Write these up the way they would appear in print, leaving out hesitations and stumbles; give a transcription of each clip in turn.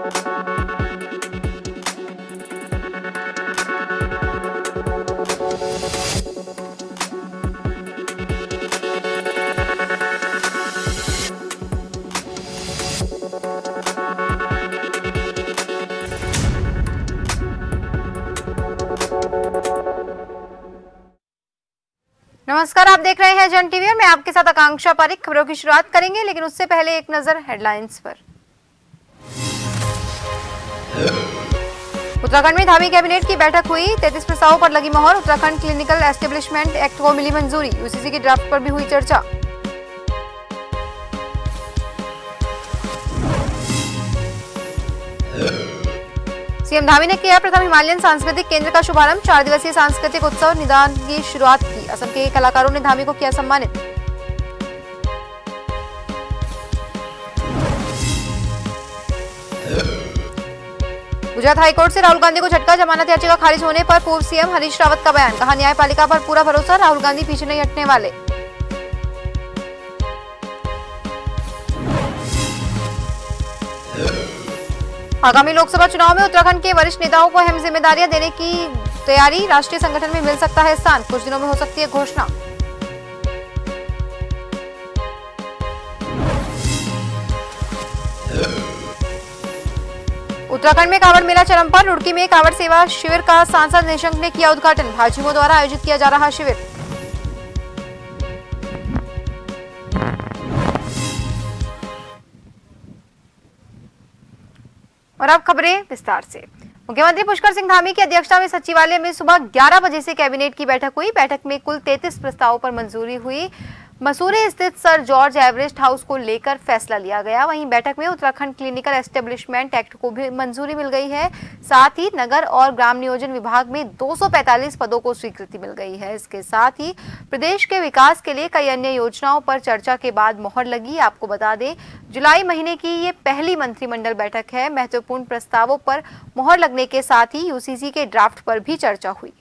नमस्कार, आप देख रहे हैं जन टीवी और मैं आपके साथ आकांक्षा पारिक। खबरों की शुरुआत करेंगे, लेकिन उससे पहले एक नजर हेडलाइंस पर। उत्तराखंड में धामी कैबिनेट की बैठक हुई, 33 प्रस्तावों पर लगी मोहर। उत्तराखंड क्लिनिकल एस्टेब्लिशमेंट एक्ट को मिली मंजूरी, यूसीसी के ड्राफ्ट पर भी हुई चर्चा। सीएम धामी ने किया प्रथम हिमालयन सांस्कृतिक केंद्र का शुभारंभ। 4 दिवसीय सांस्कृतिक उत्सव निदान की शुरुआत की। असम के कलाकारों ने धामी को किया सम्मानित। गुजरात हाईकोर्ट से राहुल गांधी को झटका। जमानत याचिका खारिज होने पर पूर्व सीएम हरीश रावत का बयान, कहा न्यायपालिका पर पूरा भरोसा, राहुल गांधी पीछे नहीं हटने वाले। आगामी लोकसभा चुनाव में उत्तराखंड के वरिष्ठ नेताओं को अहम जिम्मेदारियां देने की तैयारी। राष्ट्रीय संगठन में मिल सकता है स्थान, कुछ दिनों में हो सकती है घोषणा। उत्तराखंड में कांवड़ मेला चरम पर। रुड़की में कांवड़ सेवा शिविर का सांसद निशंक ने किया उद्घाटन। भाजयुमो द्वारा आयोजित किया जा रहा शिविर। और अब खबरें विस्तार से। मुख्यमंत्री पुष्कर सिंह धामी की अध्यक्षता में सचिवालय में सुबह 11 बजे से कैबिनेट की बैठक हुई। बैठक में कुल 33 प्रस्तावों पर मंजूरी हुई। मसूरी स्थित सर जॉर्ज एवरेस्ट हाउस को लेकर फैसला लिया गया। वहीं बैठक में उत्तराखंड क्लिनिकल एस्टेब्लिशमेंट एक्ट को भी मंजूरी मिल गई है। साथ ही नगर और ग्राम नियोजन विभाग में 245 पदों को स्वीकृति मिल गई है। इसके साथ ही प्रदेश के विकास के लिए कई अन्य योजनाओं पर चर्चा के बाद मोहर लगी। आपको बता दें, जुलाई महीने की ये पहली मंत्रिमंडल बैठक है। महत्वपूर्ण प्रस्तावों पर मोहर लगने के साथ ही यूसीसी के ड्राफ्ट पर भी चर्चा हुई।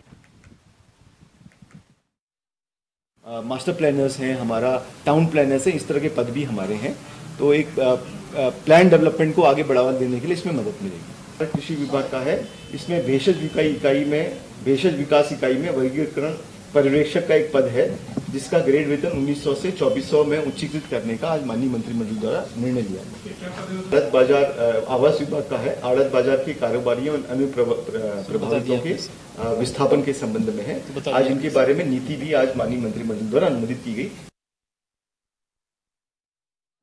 मास्टर प्लानर्स हैं, हमारा टाउन प्लानर्स हैं, इस तरह के पद भी हमारे हैं। तो एक प्लान डेवलपमेंट को आगे बढ़ावा देने के लिए इसमें मदद मिलेगी। कृषि विभाग का है, इसमें भेषज विकास इकाई में वर्गीकरण पर्यवेक्षक का एक पद है, जिसका ग्रेड वेतन 1900 से 2400 में उच्चीकृत करने का आज माननीय मंत्रिमंडल द्वारा निर्णय लिया। आड़त बाजार आवास विभाग का है, आड़त बाजार के कारोबारियों और अन्य प्रभावितों के विस्थापन के संबंध में है। आज इनके बारे में नीति भी आज माननीय मंत्रिमंडल द्वारा अनुमोदित की गई।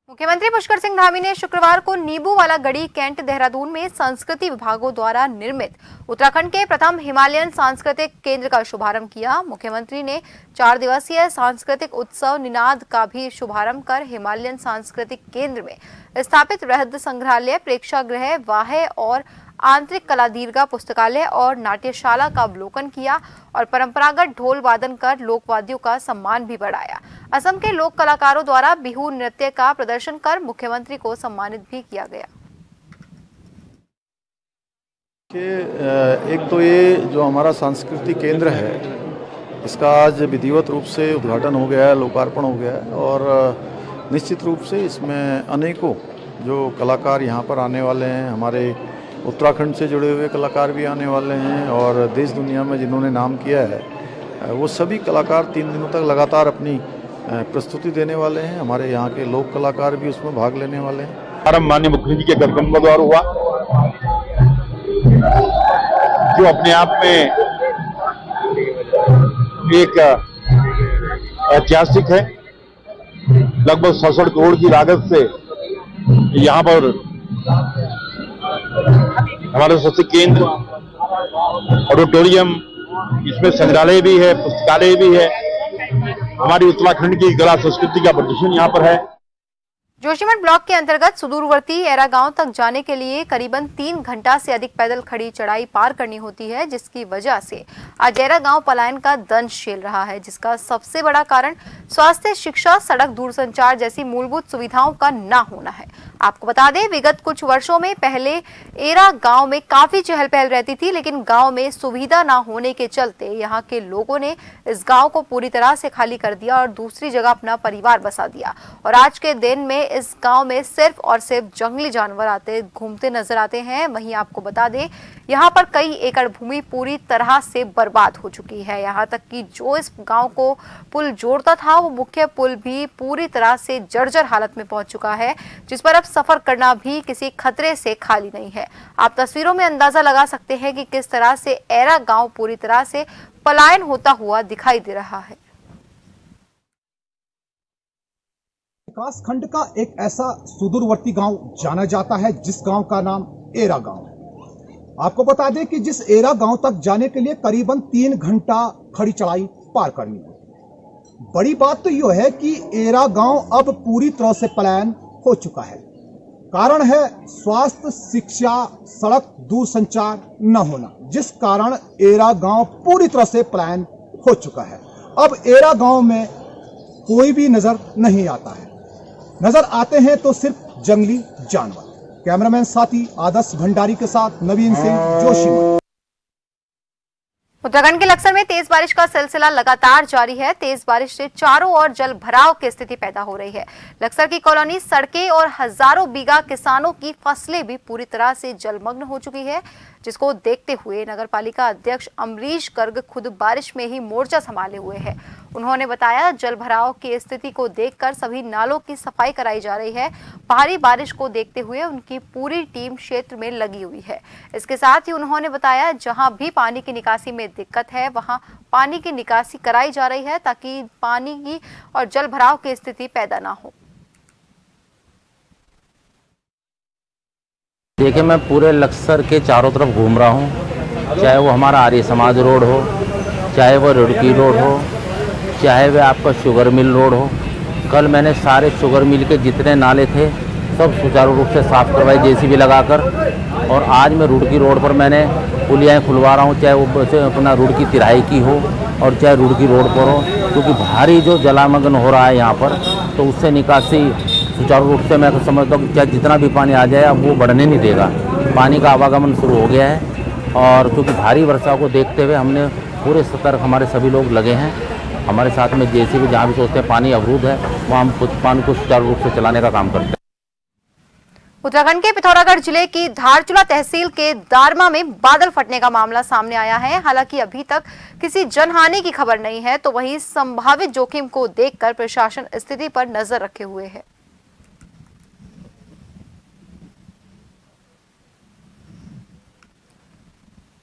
मुख्यमंत्री पुष्कर सिंह धामी ने शुक्रवार को नींबू वाला गढ़ी कैंट देहरादून में संस्कृति विभागों द्वारा निर्मित उत्तराखंड के प्रथम हिमालयन सांस्कृतिक केंद्र का शुभारंभ किया। मुख्यमंत्री ने 4 दिवसीय सांस्कृतिक उत्सव निनाद का भी शुभारंभ कर हिमालयन सांस्कृतिक केंद्र में स्थापित वृहद संग्रहालय, प्रेक्षागृह, वाह्य और आंतरिक कला दीर्घा, पुस्तकालय और नाट्यशाला का अवलोकन किया और परंपरागत ढोल वादन कर लोकवाद्यों का सम्मान भी बढ़ाया। असम के लोक कलाकारों द्वारा बिहू नृत्य का प्रदर्शन कर मुख्यमंत्री को सम्मानित भी किया गया। एक तो ये जो हमारा सांस्कृतिक केंद्र है, इसका आज विधिवत रूप से उद्घाटन हो गया है, लोकार्पण हो गया है और निश्चित रूप से इसमें अनेकों जो कलाकार यहाँ पर आने वाले हैं, हमारे उत्तराखंड से जुड़े हुए कलाकार भी आने वाले हैं और देश दुनिया में जिन्होंने नाम किया है, वो सभी कलाकार 3 दिनों तक लगातार अपनी प्रस्तुति देने वाले हैं। हमारे यहाँ के लोक कलाकार भी उसमें भाग लेने वाले हैं। आरंभ माननीय मुख्यमंत्री के कार्यक्रम द्वारा हुआ, जो अपने आप में एक ऐतिहासिक है। लगभग 67 करोड़ की लागत से यहाँ पर हमारा संस्कृति केंद्र, ऑडिटोरियम, इसमें संग्रहालय भी है, पुस्तकालय भी है। हमारी उत्तराखंड की कला संस्कृति का प्रदर्शन यहाँ पर है। जोशीमठ ब्लॉक के अंतर्गत सुदूरवर्ती एरा गांव तक जाने के लिए करीबन 3 घंटा से अधिक पैदल खड़ी चढ़ाई पार करनी होती है, जिसकी वजह से आज एरा गांव पलायन का दंश झेल रहा है, जिसका सबसे बड़ा कारण स्वास्थ्य, शिक्षा, सड़क, दूरसंचार जैसी मूलभूत सुविधाओं का न होना है। आपको बता दें, विगत कुछ वर्षों में पहले एरा गांव में काफी चहल पहल रहती थी, लेकिन गांव में सुविधा न होने के चलते यहां के लोगों ने इस गांव को पूरी तरह से खाली कर दिया और दूसरी जगह अपना परिवार बसा दिया। और आज के दिन में इस गांव में सिर्फ और सिर्फ जंगली जानवर आते घूमते नजर आते हैं। वहीं आपको बता दें, यहाँ पर कई एकड़ भूमि पूरी तरह से बर्बाद हो चुकी है। यहाँ तक कि जो इस गांव को पुल जोड़ता था, वो मुख्य पुल भी पूरी तरह से जर्जर हालत में पहुंच चुका है, जिस पर अब सफर करना भी किसी खतरे से खाली नहीं है। आप तस्वीरों में अंदाजा लगा सकते हैं कि किस तरह से एरा गांव पूरी तरह से पलायन होता हुआ दिखाई दे रहा है। विकास खंड का एक ऐसा सुदूरवर्ती गांव जाना जाता है जिस गांव का नाम एरा गांव है। आपको बता दें कि जिस एरा गांव तक जाने के लिए करीबन 3 घंटा खड़ी चढ़ाई पार करनी है। बड़ी बात तो यह है कि एरा गांव अब पूरी तरह से पलायन हो चुका है। कारण है स्वास्थ्य, शिक्षा, सड़क, दूरसंचार न होना, जिस कारण एरा गांव पूरी तरह से पलायन हो चुका है। अब एरा गांव में कोई भी नजर नहीं आता है। नजर आते हैं तो सिर्फ जंगली जानवर। कैमरामैन साथी आदर्श भंडारी के साथ नवीन सिंह, जोशीमठ। उत्तराखंड के लक्सर में तेज बारिश का सिलसिला लगातार जारी है। तेज बारिश से चारों ओर जल भराव की स्थिति पैदा हो रही है। लक्सर की कॉलोनी, सड़कें और हजारों बीघा किसानों की फसलें भी पूरी तरह से जलमग्न हो चुकी है, जिसको देखते हुए नगर पालिका अध्यक्ष अमरीश गर्ग खुद बारिश में ही मोर्चा संभाले हुए हैं। उन्होंने बताया, जल भराव की स्थिति को देखकर सभी नालों की सफाई कराई जा रही है। भारी बारिश को देखते हुए उनकी पूरी टीम क्षेत्र में लगी हुई है। इसके साथ ही उन्होंने बताया, जहां भी पानी की निकासी में दिक्कत है, वहां पानी की निकासी कराई जा रही है, ताकि पानी की और जल भराव की स्थिति पैदा ना हो। देखिए, मैं पूरे लक्सर के चारों तरफ घूम रहा हूँ, चाहे वो हमारा आर्य समाज रोड हो, चाहे वो रुड़की रोड हो, चाहे वह आपका शुगर मिल रोड हो। कल मैंने सारे शुगर मिल के जितने नाले थे सब सुचारू रूप से साफ़ करवाए जेसीबी लगाकर। और आज मैं रुड़की रोड पर मैंने पुलियाँ खुलवा रहा हूँ, चाहे वो अपना रुड़की तिराही की हो और चाहे रुड़की रोड पर हो, क्योंकि भारी जो जलामग्न हो रहा है यहाँ पर, तो उससे निकासी सुचारू रूप से मैं समझता हूँ कि चाहे जितना भी पानी आ जाए अब वो बढ़ने नहीं देगा। पानी का आवागमन शुरू हो गया है और क्योंकि भारी वर्षा को देखते हुए हमने पूरे सतर्क हमारे सभी लोग लगे हैं। हमारे साथ में जेसीबी जहाँ भी सोचते हैं पानी अवरुद्ध है, वहाँ हम पानी को सुचारू रूप से चलाने का काम करते हैं। उत्तराखंड के पिथौरागढ़ जिले की धारचूला तहसील के दारमा में बादल फटने का मामला सामने आया है। हालांकि अभी तक किसी जनहानि की खबर नहीं है, तो वहीं संभावित जोखिम को देखकर प्रशासन स्थिति पर नजर रखे हुए है।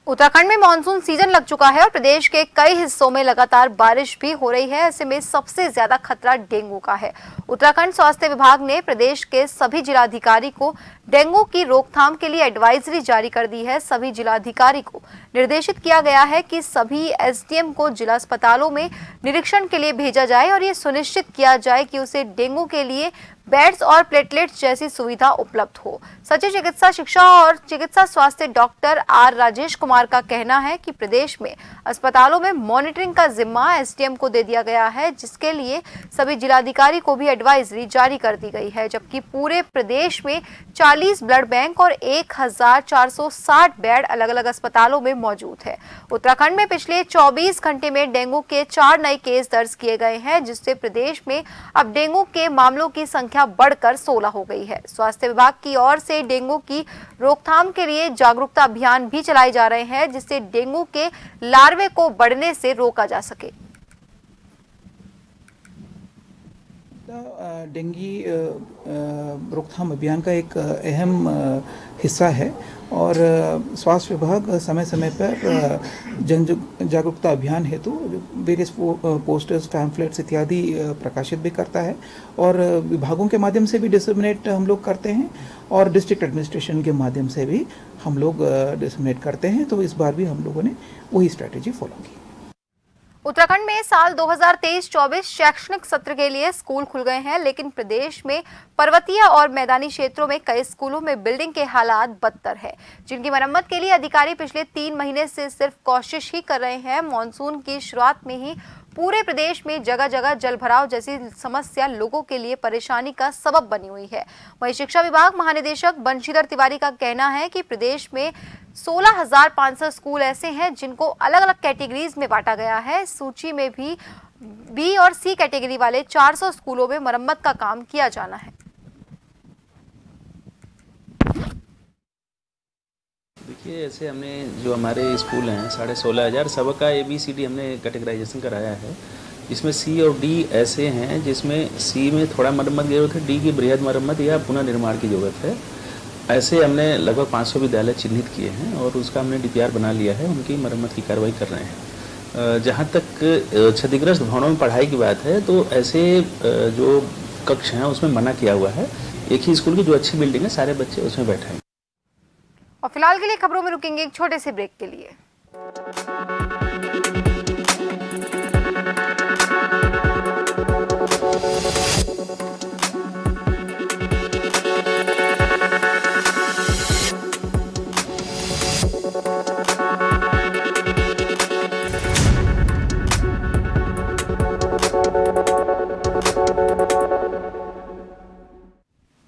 उत्तराखंड में मानसून सीजन लग चुका है और प्रदेश के कई हिस्सों में लगातार बारिश भी हो रही है। ऐसे में सबसे ज्यादा खतरा डेंगू का है। उत्तराखंड स्वास्थ्य विभाग ने प्रदेश के सभी जिलाधिकारी को डेंगू की रोकथाम के लिए एडवाइजरी जारी कर दी है। सभी जिलाधिकारी को निर्देशित किया गया है कि सभी एसडीएम को जिला अस्पतालों में निरीक्षण के लिए भेजा जाए और ये सुनिश्चित किया जाए कि उसे डेंगू के लिए बेड्स और प्लेटलेट्स जैसी सुविधा उपलब्ध हो। सचिव चिकित्सा शिक्षा और चिकित्सा स्वास्थ्य डॉक्टर आर राजेश कुमार का कहना है कि प्रदेश में अस्पतालों में मॉनिटरिंग का जिम्मा एसडीएम को दे दिया गया है, जिसके लिए सभी जिलाधिकारी को भी एडवाइजरी जारी कर दी गई है। जबकि पूरे प्रदेश में 40 ब्लड बैंक और 1460 बेड अलग अलग अस्पतालों में मौजूद है। उत्तराखंड में पिछले 24 घंटे में डेंगू के 4 नए केस दर्ज किए गए हैं, जिससे प्रदेश में अब डेंगू के मामलों की संख्या बढ़कर 16 हो गई है। स्वास्थ्य विभाग की ओर से डेंगू की रोकथाम के लिए जागरूकता अभियान भी चलाए जा रहे हैं, जिससे डेंगू के लार्वे को बढ़ने से रोका जा सके। डेंगू रोकथाम अभियान का एक अहम हिस्सा है और स्वास्थ्य विभाग समय समय पर जन जागरूकता अभियान हेतु वेरियस पोस्टर्स, पैम्फलेट्स इत्यादि प्रकाशित भी करता है और विभागों के माध्यम से भी डिसमिनेट हम लोग करते हैं और डिस्ट्रिक्ट एडमिनिस्ट्रेशन के माध्यम से भी हम लोग डिसमिनेट करते हैं। तो इस बार भी हम लोगों ने वही स्ट्रैटेजी फॉलो की। उत्तराखंड में साल 2023-24 शैक्षणिक सत्र के लिए स्कूल खुल गए हैं, लेकिन प्रदेश में पर्वतीय और मैदानी क्षेत्रों में कई स्कूलों में बिल्डिंग के हालात बदतर है, जिनकी मरम्मत के लिए अधिकारी पिछले 3 महीने से सिर्फ कोशिश ही कर रहे हैं। मानसून की शुरुआत में ही पूरे प्रदेश में जगह जगह जलभराव जैसी समस्या लोगों के लिए परेशानी का सबब बनी हुई है। वहीं शिक्षा विभाग महानिदेशक बंशीधर तिवारी का कहना है कि प्रदेश में 16,500 स्कूल ऐसे हैं जिनको अलग अलग कैटेगरीज में बांटा गया है। इस सूची में भी बी और सी कैटेगरी वाले 400 स्कूलों में मरम्मत का काम किया जाना है। देखिए, ऐसे हमने जो हमारे स्कूल हैं 16,500 सबका ABCD हमने कैटेगराइजेशन कराया है। इसमें C और D ऐसे हैं जिसमें C में थोड़ा मरम्मत की जरूरत है, D की बृहद मरम्मत या पुनर्निर्माण की जरूरत है। ऐसे हमने लगभग 500 विद्यालय चिन्हित किए हैं और उसका हमने DPR बना लिया है, उनकी मरम्मत की कार्रवाई कर रहे हैं। जहाँ तक क्षतिग्रस्त भवनों में पढ़ाई की बात है तो ऐसे जो कक्ष हैं उसमें मना किया हुआ है। एक ही स्कूल की जो अच्छी बिल्डिंग है सारे बच्चे उसमें बैठे हैं। और फिलहाल के लिए खबरों में रुकेंगे एक छोटे से ब्रेक के लिए।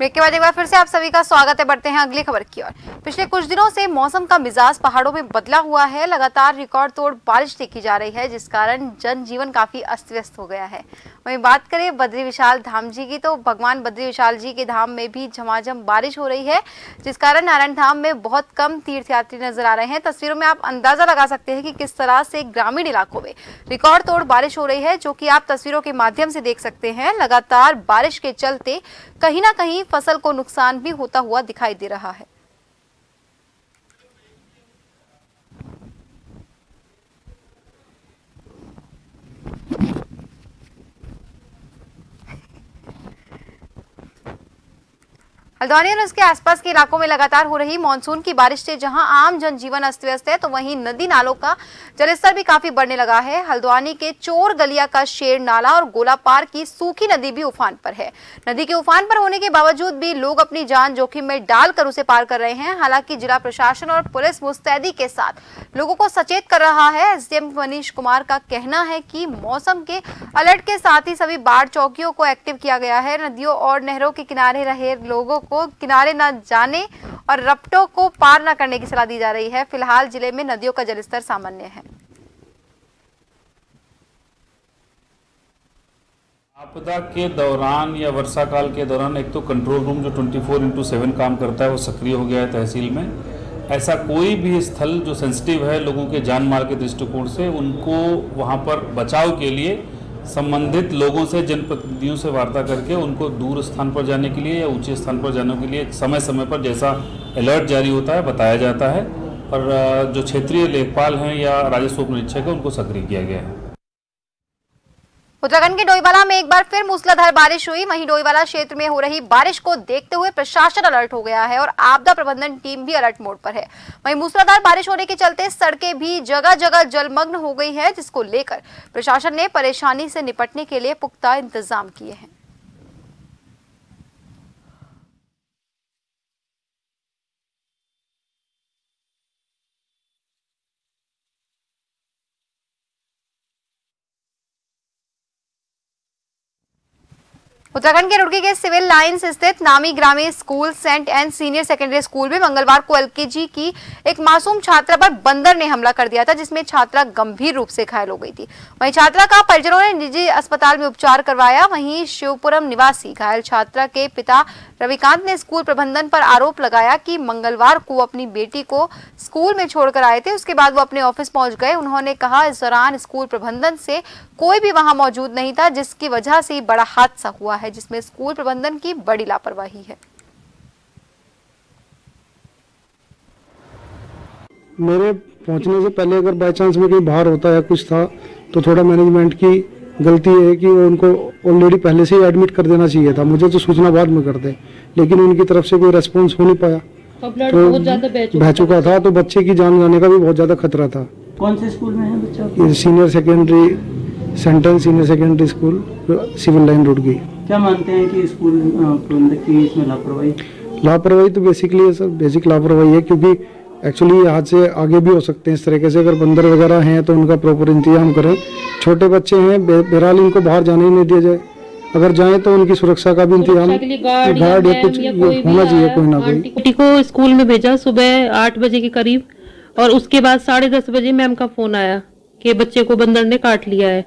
ब्रेक के बाद एक बार फिर से आप सभी का स्वागत है। बढ़ते हैं अगली खबर की ओर। पिछले कुछ दिनों से मौसम का मिजाज पहाड़ों में बदला हुआ है। लगातार रिकॉर्ड तोड़ बारिश देखी जा रही है, जिस कारण जनजीवन काफी अस्त व्यस्त हो गया है। वहीं बात करें बद्री विशाल धाम जी की, तो भगवान बद्री विशाल जी के धाम में भी झमाझम बारिश हो रही है, जिस कारण नारायण धाम में बहुत कम तीर्थयात्री नजर आ रहे हैं। तस्वीरों में आप अंदाजा लगा सकते हैं कि किस तरह से ग्रामीण इलाकों में रिकॉर्ड तोड़ बारिश हो रही है, जो कि आप तस्वीरों के माध्यम से देख सकते हैं। लगातार बारिश के चलते कहीं ना कहीं फसल को नुकसान भी होता हुआ दिखाई दे रहा है। हल्द्वानी और उसके आसपास के इलाकों में लगातार हो रही मानसून की बारिश से जहां आम जनजीवन अस्त व्यस्त है, तो वहीं नदी नालों का जलस्तर भी काफी बढ़ने लगा है। हल्द्वानी के चोर गलिया का शेर नाला और गोलापार की सूखी नदी भी उफान पर है। नदी के उफान पर होने के बावजूद भी लोग अपनी जान जोखिम में डालकर उसे पार कर रहे हैं। हालांकि जिला प्रशासन और पुलिस मुस्तैदी के साथ लोगों को सचेत कर रहा है। SDM मनीष कुमार का कहना है कि मौसम के अलर्ट के साथ ही सभी बाढ़ चौकियों को एक्टिव किया गया है। नदियों और नहरों के किनारे रहे लोगों को किनारे न जाने और रपटों को पार न करने की सलाह दी जा रही है। फिलहाल जिले में नदियों का जलस्तर सामान्य है। आपदा के दौरान या वर्षा काल के दौरान एक तो कंट्रोल रूम जो 24/7 काम करता है वो सक्रिय हो गया है तहसील में। ऐसा कोई भी स्थल जो सेंसिटिव है लोगों के जान माल के दृष्टिकोण से, उनको वहाँ पर बचाव के लिए संबंधित लोगों से, जनप्रतिनिधियों से वार्ता करके उनको दूर स्थान पर जाने के लिए या ऊंचे स्थान पर जाने के लिए समय समय पर जैसा अलर्ट जारी होता है बताया जाता है। और जो क्षेत्रीय लेखपाल हैं या राजस्व उप निरीक्षक है उनको सक्रिय किया गया है। उत्तराखंड के डोईवाला में एक बार फिर मूसलाधार बारिश हुई। वहीं डोईवाला क्षेत्र में हो रही बारिश को देखते हुए प्रशासन अलर्ट हो गया है और आपदा प्रबंधन टीम भी अलर्ट मोड पर है। वहीं मूसलाधार बारिश होने के चलते सड़कें भी जगह जगह जलमग्न हो गई है, जिसको लेकर प्रशासन ने परेशानी से निपटने के लिए पुख्ता इंतजाम किए हैं। उत्तराखंड के रुड़की के सिविल लाइंस स्थित नामी ग्रामीण school saint and senior secondary school में मंगलवार को LKG की एक मासूम छात्रा पर बंदर ने हमला कर दिया था, जिसमें छात्रा गंभीर रूप से घायल हो गई थी। वहीं छात्रा का परिजनों ने निजी अस्पताल में उपचार करवाया। वहीं शिवपुरम निवासी घायल छात्रा के पिता रविकांत ने स्कूल प्रबंधन पर आरोप लगाया कि मंगलवार को अपनी बेटी को स्कूल में छोड़कर आए थे, उसके बाद वो अपने ऑफिस पहुंच गए। उन्होंने कहा इस दौरान स्कूल प्रबंधन से कोई भी वहां मौजूद नहीं था, जिसकी वजह से बड़ा हादसा हुआ है, जिसमें स्कूल प्रबंधन की बड़ी लापरवाही है। मेरे पहुंचने से पहले अगर बाय चांस में कहीं बाहर होता है कुछ था तो थोड़ा मैनेजमेंट की गलती है कि वो उनको ऑलरेडी पहले से ही एडमिट कर देना चाहिए था। मुझे तो सूचना बाद में करते, लेकिन उनकी तरफ से कोई रेस्पॉन्स हो नहीं पाया। तो बहुत ज्यादा बह चुका था, तो बच्चे की जान जाने का भी बहुत ज्यादा खतरा था। कौन से स्कूल में है बच्चा? Senior secondary central senior secondary school civil line Roorkee. क्या मानते हैं कि स्कूल प्रबंधक की इसमें लापरवाही तो बेसिकली सर बेसिक लापरवाही है, क्योंकि एक्चुअली यहाँ से आगे भी हो सकते हैं इस तरीके से। अगर बंदर वगैरह हैं तो उनका प्रॉपर इंतजाम करें। छोटे बच्चे हैं, बहरहाल इनको बाहर जाने ही नहीं दिया जाए। अगर जाएं तो उनकी सुरक्षा का भी इंतजाम गार्ड या कुछ होना चाहिए, कोई ना कोई। बेटी को स्कूल में भेजा सुबह 8 बजे के करीब, और उसके बाद 10:30 बजे मैम का फोन आया कि बच्चे को बंदर ने काट लिया है,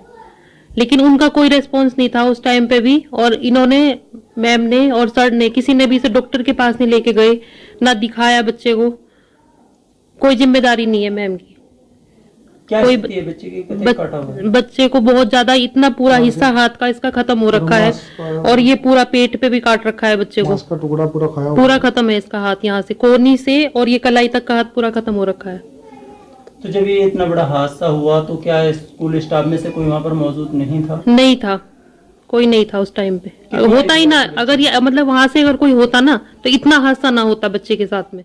लेकिन उनका कोई रेस्पॉन्स नहीं था उस टाइम पे भी। और इन्होंने, मैम ने और सर ने, किसी ने भी इसे डॉक्टर के पास नहीं लेके गए, ना दिखाया बच्चे को। कोई जिम्मेदारी नहीं है मैम की। क्या कोई है बच्चे की? बच्चे को बहुत ज्यादा, इतना पूरा हिस्सा हाथ का इसका खत्म हो रखा है, और ये पूरा पेट पे भी काट रखा है बच्चे को। का टुकड़ा पूरा खाया, पूरा खत्म है इसका हाथ, यहाँ से कोहनी से और ये कलाई तक का हाथ पूरा खत्म हो रखा है। तो जब ये इतना बड़ा हादसा हुआ तो क्या स्कूल स्टाफ में से कोई वहाँ पर मौजूद नहीं था? नहीं था, कोई नहीं था उस टाइम पे। होता ही ना, अगर ये मतलब वहां से अगर कोई होता ना तो इतना हादसा ना होता बच्चे के साथ में।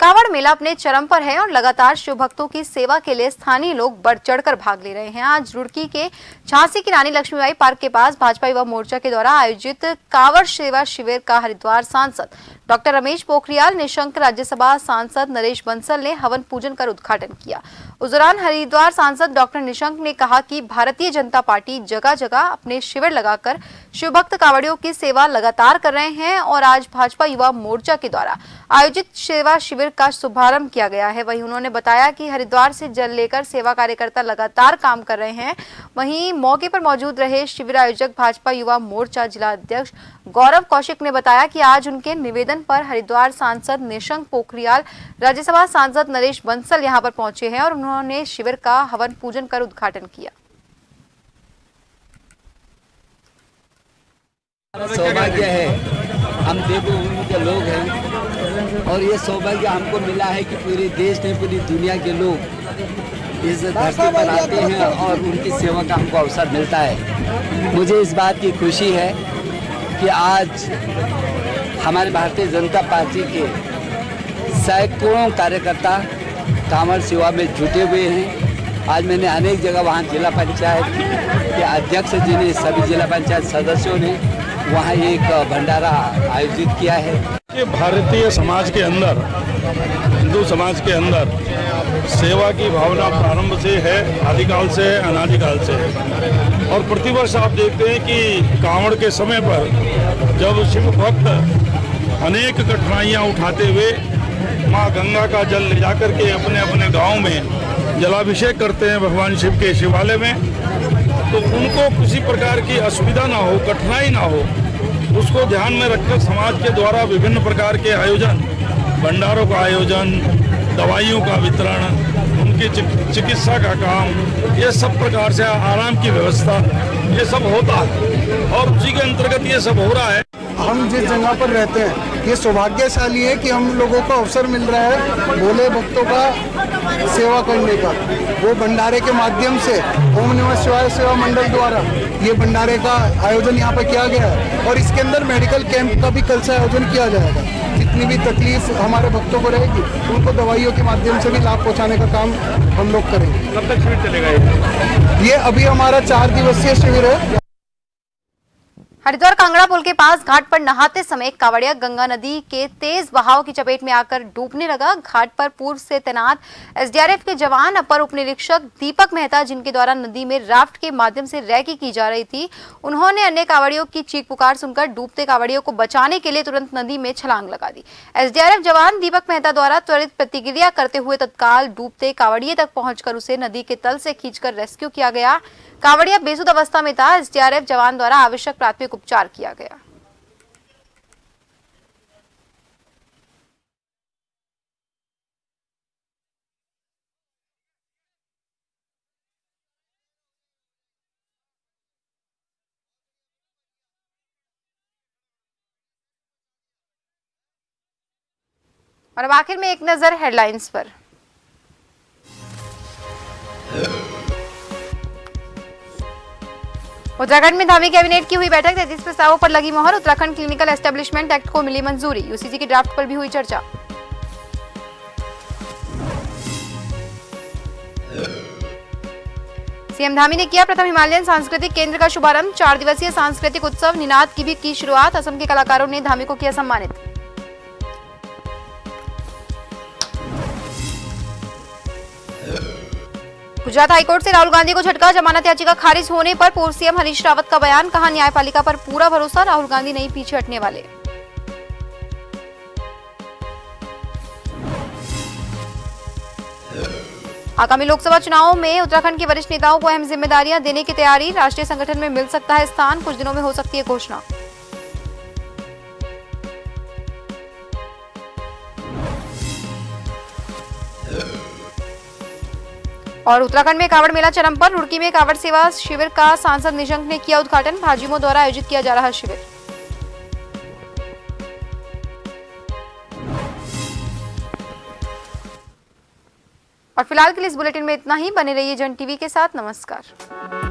कांवड़ मेला अपने चरम पर है और लगातार शिव भक्तों की सेवा के लिए स्थानीय लोग बढ़ चढ़कर भाग ले रहे हैं। आज रुड़की के झांसी की रानी लक्ष्मीबाई पार्क के पास भाजपा युवा मोर्चा के द्वारा आयोजित कांवड़ सेवा शिविर का हरिद्वार सांसद डॉक्टर रमेश पोखरियाल निशंक, राज्यसभा सांसद नरेश बंसल ने हवन पूजन कर उद्घाटन किया। उस दौरान हरिद्वार सांसद डॉक्टर निशंक ने कहा कि भारतीय जनता पार्टी जगह जगह अपने शिविर लगाकर शिव भक्त कांवड़ियों की सेवा लगातार कर रहे हैं और आज भाजपा युवा मोर्चा के द्वारा आयोजित सेवा शिविर का शुभारंभ किया गया है। वहीं उन्होंने बताया कि हरिद्वार से जल लेकर सेवा कार्यकर्ता लगातार काम कर रहे हैं। वहीं मौके पर मौजूद रहे शिविर आयोजक भाजपा युवा मोर्चा जिला अध्यक्ष गौरव कौशिक ने बताया कि आज उनके निवेदन पर हरिद्वार सांसद निशंक पोखरियाल, राज्यसभा सांसद नरेश बंसल यहां पर पहुंचे हैं और उन्होंने शिविर का हवन पूजन कर उद्घाटन किया। सौभाग्य है, हम देवभूमि के लोग हैं और ये सौभाग्य हमको मिला है कि पूरे देश में, पूरी दुनिया के लोग इस धरती पर आते हैं और उनकी सेवा का हमको अवसर मिलता है। मुझे इस बात की खुशी है कि आज हमारे भारतीय जनता पार्टी के सैकड़ों कार्यकर्ता कांवड़ सेवा में जुटे हुए हैं। आज मैंने अनेक जगह वहाँ जिला पंचायत के अध्यक्ष जी ने, सभी जिला पंचायत सदस्यों ने वहाँ एक भंडारा आयोजित किया है। कि भारतीय समाज के अंदर, हिंदू समाज के अंदर सेवा की भावना प्रारंभ से है, आदिकाल से, अनादिकाल से। और प्रतिवर्ष आप देखते हैं कि कांवड़ के समय पर जब शिव भक्त अनेक कठिनाइयाँ उठाते हुए माँ गंगा का जल ले जाकर के अपने अपने गांव में जलाभिषेक करते हैं भगवान शिव के शिवालय में, तो उनको किसी प्रकार की असुविधा ना हो, कठिनाई ना हो, उसको ध्यान में रखकर समाज के द्वारा विभिन्न प्रकार के आयोजन, भंडारों का आयोजन, दवाइयों का वितरण, उनकी चिकित्सा का काम, ये सब प्रकार से आराम की व्यवस्था, ये सब होता है और उसी के अंतर्गत ये सब हो रहा है। हम जिस जगह पर रहते हैं ये सौभाग्यशाली है कि हम लोगों को अवसर मिल रहा है भोले भक्तों का सेवा करने का। वो भंडारे के माध्यम से ओम नमः शिवाय सेवा मंडल द्वारा ये भंडारे का आयोजन यहाँ पर किया गया है और इसके अंदर मेडिकल कैंप का भी कल से आयोजन किया जाएगा। जितनी भी तकलीफ हमारे भक्तों को रहेगी उनको दवाइयों के माध्यम से भी लाभ पहुँचाने का काम हम लोग करेंगे। कब तक शिविर चलेगा ये अभी हमारा 4 दिवसीय शिविर है। हरिद्वार कांगड़ा पुल के पास घाट पर नहाते समय कांवड़िया गंगा नदी के तेज बहाव की चपेट में आकर डूबने लगा। घाट पर पूर्व से तैनात एसडीआरएफ के जवान अपर उप निरीक्षक दीपक मेहता, जिनके द्वारा नदी में राफ्ट के माध्यम से रैकी की जा रही थी, उन्होंने अन्य कांवड़ियों की चीख पुकार सुनकर डूबते कांवड़ियों को बचाने के लिए तुरंत नदी में छलांग लगा दी। एसडीआरएफ जवान दीपक मेहता द्वारा त्वरित प्रतिक्रिया करते हुए तत्काल डूबते कांवड़िए तक पहुंचकर उसे नदी के तल से खींचकर रेस्क्यू किया गया। कांवड़िया बेसुध अवस्था में था। एसडीआरएफ जवान द्वारा आवश्यक प्राथमिक उपचार किया गया। और अब आखिर में एक नजर हेडलाइंस पर। उत्तराखंड में धामी कैबिनेट की हुई बैठक, 33 प्रस्तावों पर लगी मोहर। उत्तराखंड क्लिनिकल एस्टेब्लिशमेंट एक्ट को मिली मंजूरी। यूसीसी की ड्राफ्ट पर भी हुई चर्चा। सीएम धामी ने किया प्रथम हिमालयन सांस्कृतिक केंद्र का शुभारंभ। 4 दिवसीय सांस्कृतिक उत्सव निनाद की भी की शुरुआत। असम के कलाकारों ने धामी को किया सम्मानित। गुजरात हाईकोर्ट से राहुल गांधी को झटका, जमानत याचिका खारिज होने पर पूर्व सीएम हरीश रावत का बयान, कहा न्यायपालिका पर पूरा भरोसा, राहुल गांधी नहीं पीछे हटने वाले। आगामी लोकसभा चुनावों में उत्तराखंड के वरिष्ठ नेताओं को अहम जिम्मेदारियां देने की तैयारी, राष्ट्रीय संगठन में मिल सकता है स्थान, कुछ दिनों में हो सकती है घोषणा। और उत्तराखंड में कांवड़ मेला चरम पर, रुड़की में कांवड़ सेवा शिविर का सांसद निशंक ने किया उद्घाटन, भाजयुमो द्वारा आयोजित किया जा रहा शिविर। और फिलहाल के लिए इस बुलेटिन में इतना ही। बने रहिए जन टीवी के साथ। नमस्कार।